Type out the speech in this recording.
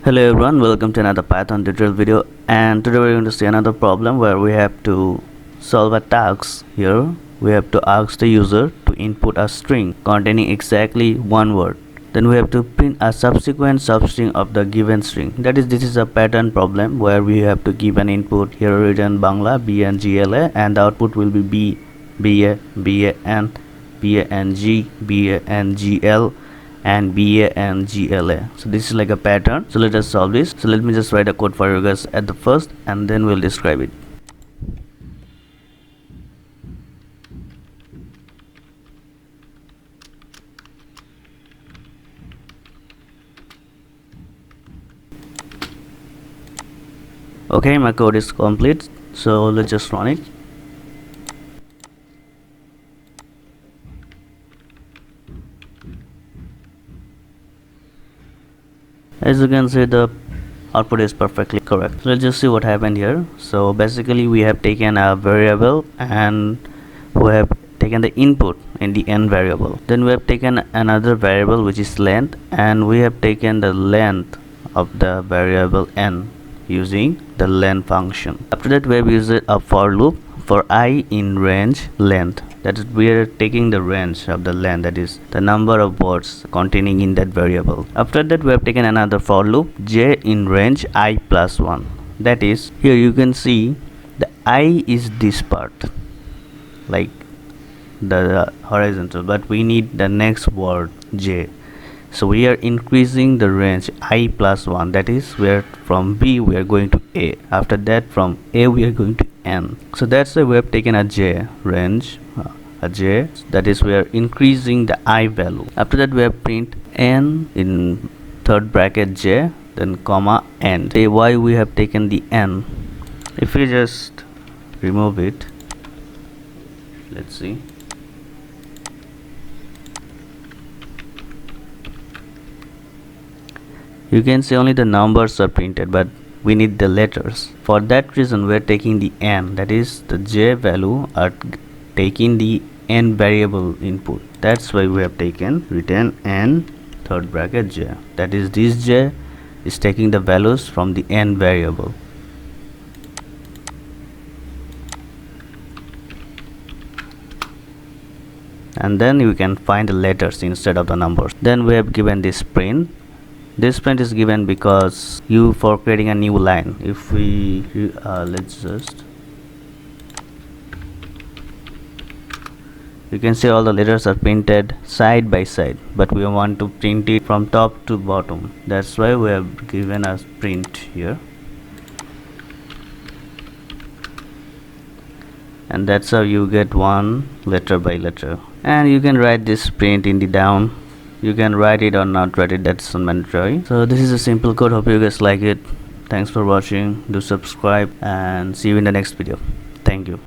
Hello everyone, welcome to another Python tutorial video, and today we're going to see another problem where we have to solve a task. Here we have to ask the user to input a string containing exactly one word. Then we have to print a subsequent substring of the given string. That is, this is a pattern problem where we have to give an input. Here written Bangla BNGLA, and the output will be BA, BAN, BANG, BANGL and BANGLA. So this is like a pattern. So let us solve this. So let me just write a code for you guys at the first, and then we'll describe it. Okay, my code is complete, so let's just run it. As you can see, the output is perfectly correct. So let's just see what happened here. So basically we have taken a variable and we have taken the input in the n variable. Then we have taken another variable which is length, and we have taken the length of the variable n using the len function. After that we have used a for loop for I in range length. That is, we are taking the range of the length, that is the number of words containing in that variable. After that we have taken another for loop j in range I plus 1. That is, here you can see the I is this part, like the horizontal, but we need the next word j. So we are increasing the range I plus 1, that is where from B we are going to A. After that from A we are going to N. So that's why we have taken a J range, a J, that is we are increasing the I value. After that we have print N in third bracket J, then comma N. Say why we have taken the N. If we just remove it, let's see. You can see only the numbers are printed, but we need the letters. For that reason we are taking the n, that is the j value are taking the n variable input. That's why we have taken return n third bracket j, that is this j is taking the values from the n variable. And then you can find the letters instead of the numbers. Then we have given this print. This print is given because for creating a new line. If we let's just, you can see all the letters are printed side by side, but we want to print it from top to bottom. That's why we have given a print here, and that's how you get one letter by letter. And you can write this print in the down. You can write it or not write it, that's mandatory. So this is a simple code. Hope you guys like it. Thanks for watching. Do subscribe and see you in the next video. Thank you.